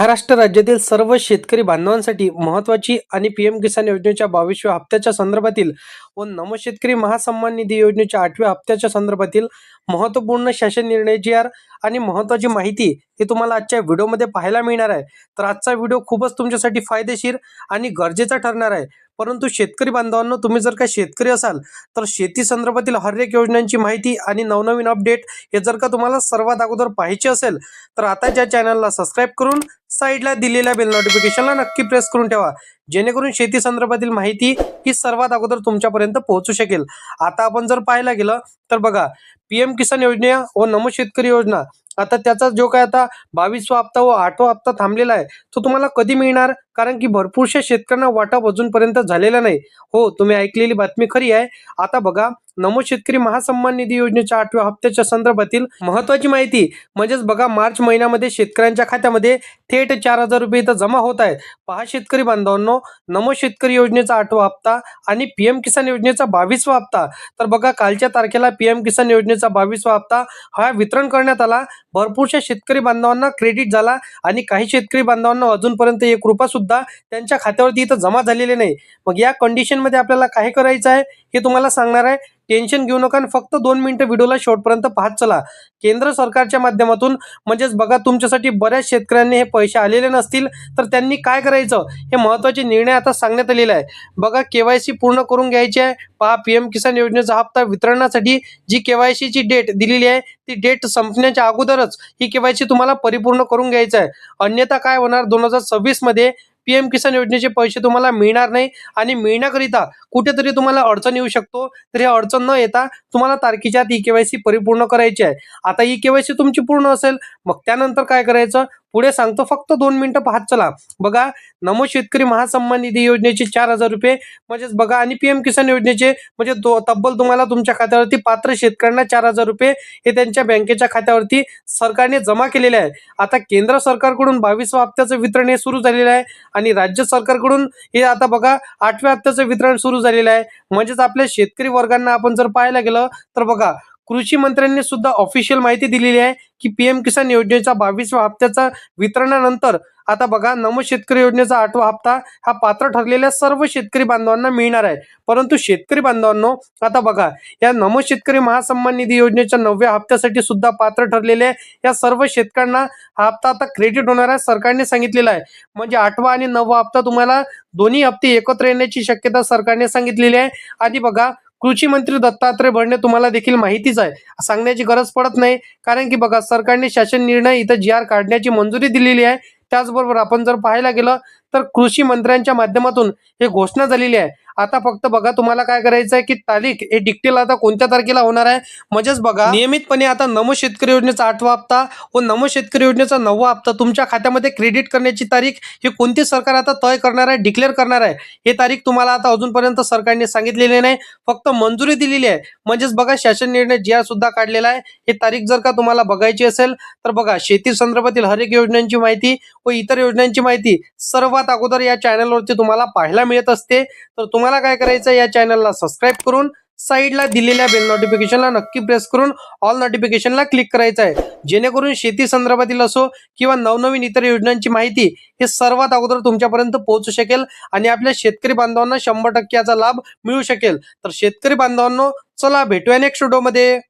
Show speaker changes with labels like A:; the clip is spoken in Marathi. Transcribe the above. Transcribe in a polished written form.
A: महाराष्ट्र राज्यातील सर्व शेतकरी बांधवांसाठी महत्त्वाची आणि पीएम किसान योजनेच्या 22व्या हप्त्याच्या संदर्भातील व नमो शेतकरी महासन्मान निधी योजनेच्या 8व्या हप्त्याच्या संदर्भातील महत्त्वपूर्ण शासन निर्णय जी आर आणि महत्त्वाची माहिती हे तुम्हाला आजच्या व्हिडिओमध्ये पाहायला मिळणार आहे। तर आजचा व्हिडिओ खूपच तुमच्यासाठी फायदेशीर आणि गरजेचा ठरणार आहे। परंतु शेतकरी बांधवांनो, तुम्ही जर का शेतकरी असाल तर शेती संदर्भातील हर एक योजनांची माहिती आणि नवनवीन अपडेट हे जर का तुम्हाला सर्वात अगोदर पाहायचे असेल तर आता ज्या चॅनलला सबस्क्राईब करून साईडला दिलेल्या बेल नोटिफिकेशनला नक्की प्रेस करून ठेवा, जेणेकरून शेती संदर्भातील माहिती ही सर्वात अगोदर तुमच्यापर्यंत पोहोचू शकेल। आता आपण जर पाहायला गेलं तर बघा, पीएम किसान योजना व नमो शेतकरी योजना आता त्याचा जो काय आता 22वा हप्ता व 8वा हप्ता थांबलेला आहे तो तुम्हाला कधी मिळणार? कारण की भरपूरशा शेतकऱ्यांना वाटप अजूनपर्यंत झालेला नाही। हो, तुम्ही ऐकलेली बातमी खरी आहे। आता बघा, नमो शेतकरी महासन्मान निधी योजनेच्या 8व्या हप्त्याच्या संदर्भातील महत्त्वाची माहिती म्हणजेच बघा, मार्च महिन्यामध्ये शेतकऱ्यांच्या खात्यामध्ये थेट 4,000 रुपये इथं जमा होत आहे। पहा शेतकरी बांधवांनो, नमो शेतकरी योजनेचा 8वा हप्ता आणि पीएम किसान योजनेचा 22वा हप्ता। तर बघा, कालच्या तारखेला पीएम किसान योजनेचा 22वा हप्ता हा वितरण करण्यात आला। भरपूरशा शेतकरी बांधवांना क्रेडिट झाला आणि काही शेतकरी बांधवांना अजूनपर्यंत 1 रुपया सुद्धा त्यांच्या खात्यावरती इथं जमा झालेले नाही। मग या कंडिशनमध्ये आपल्याला काय करायचं आहे हे तुम्हाला सांगणार आहे। टेन्शन घेऊ नका आणि फक्त 2 मिनिटं व्हिडिओला शेवटपर्यंत पाहत चला। केंद्र सरकारच्या माध्यमातून म्हणजेच बघा, तुमच्यासाठी बऱ्याच शेतकऱ्यांनी हे पैसे आलेले नसतील तर त्यांनी काय करायचं हे महत्त्वाचे निर्णय आता सांगण्यात आलेला आहे। बघा, केवायसी पूर्ण करून घ्यायची आहे। पहा, पीएम किसान योजनेचा हप्ता वितरणासाठी जी केवायसीची डेट दिलेली आहे ती डेट संपण्याच्या अगोदरच ही केवायसी तुम्हाला परिपूर्ण करून घ्यायचं आहे। अन्यथा काय होणार, 2026 मध्ये पीएम किसान योजनेचे पैसे तुम्हाला मिळणार नाही आणि मिळण्याकरिता कुठेतरी तुम्हाला अडचण येऊ शकतो। तर हे अडचण न येता तुम्हाला तारखेच्या आत ई केवायसी परिपूर्ण करायची आहे। आता ई केवायसी तुमची पूर्ण असेल, मग त्यानंतर काय करायचं पुढे सांगतो, फक्त 2 मिनिटं पाहत चला। बघा, नमो शेतकरी महासन्मान निधी योजनेचे 4,000 रुपये म्हणजेच बघा, आणि पीएम किसान योजनेचे म्हणजे तब्बल तुम्हाला तुमच्या खात्यावरती पात्र शेतकऱ्यांना 4,000 रुपये हे त्यांच्या बँकेच्या खात्यावरती सरकारने जमा केलेले आहे। आता केंद्र सरकारकडून 22व्या हप्त्याचं वितरण हे सुरू झालेलं आहे आणि राज्य सरकारकडून हे आता बघा 8व्या हप्त्याचं वितरण सुरू झालेलं आहे। म्हणजेच आपल्या शेतकरी वर्गांना आपण जर पाहायला गेलं तर बघा, कृषी मंत्र्यांनी सुद्धा ऑफिशियल माहिती दिलेली आहे की पीएम किसान योजनेचा 22व्या हप्त्याचा वितरणानंतर आता बघा, नमो शेतकरी योजनेचा 8वा हप्ता हा पात्र ठरलेल्या सर्व शेतकरी बांधवांना मिळणार आहे। परंतु शेतकरी बांधवांनो, आता बघा, या नमो शेतकरी महासन्मान निधी योजनेच्या 9व्या हप्त्यासाठी सुद्धा पात्र ठरलेल्या या सर्व शेतकऱ्यांना हा हप्ता आता क्रेडिट होणार आहे, सरकारने सांगितलेलं आहे। म्हणजे 8वा आणि 9वा हप्ता तुम्हाला दोन्ही हप्ते एकत्र येण्याची शक्यता सरकारने सांगितलेली आहे। आणि बघा, कृषी मंत्री दत्तात्रय भरणे तुम्हाला देखील माहितीच आहे, सांगण्याची गरज पडत नाही, कारण की बघा, सरकारने शासन निर्णय इथं जी आर काढण्याची मंजुरी दिलेली आहे। त्याचबरोबर आपण जर पाहायला गेलं तर कृषी मंत्र्यांच्या माध्यमातून हे घोषणा झालेली आहे। आता फक्त बघा, तुम्हाला काय करायचं आहे की तारीख हे डिटेल आता कोणत्या तारखेला होणार आहे। म्हणजेच बघा, नियमितपणे आता नमो शेतकरी योजनेचा 8वा हप्ता व नमो शेतकरी योजनेचा 9वा हप्ता तुमच्या खात्यामध्ये क्रेडिट करण्याची तारीख ही कोणती सरकार आता तय करणार आहे, डिक्लेअर करणार आहे, हे तारीख तुम्हाला आता अजूनपर्यंत सरकारने सांगितलेली नाही, फक्त मंजुरी दिलेली आहे। म्हणजेच बघा, शासन निर्णय जी आर सुद्धा काढलेला आहे। ही तारीख जर का तुम्हाला बघायची असेल तर बघा, शेती संदर्भातील हर एक योजनांची माहिती व इतर योजनांची माहिती सर्वात अगोदर या चॅनलवरती तुम्हाला पाहायला मिळत असते। तर तुम्हाला काय करायचं, या चॅनलला सबस्क्राईब करून साईडला दिलेल्या बेल नोटिफिकेशनला नक्की प्रेस करून ऑल नोटिफिकेशनला क्लिक करायचं आहे, जेणेकरून शेती संदर्भातील असो किंवा नवनवीन इतर योजनांची माहिती हे सर्वात अगोदर तुमच्यापर्यंत पोहोचू शकेल आणि आपल्या शेतकरी बांधवांना 100% याचा लाभ मिळू शकेल। तर शेतकरी बांधवांनो, चला भेटूया नेक्स्ट व्हिडिओमध्ये।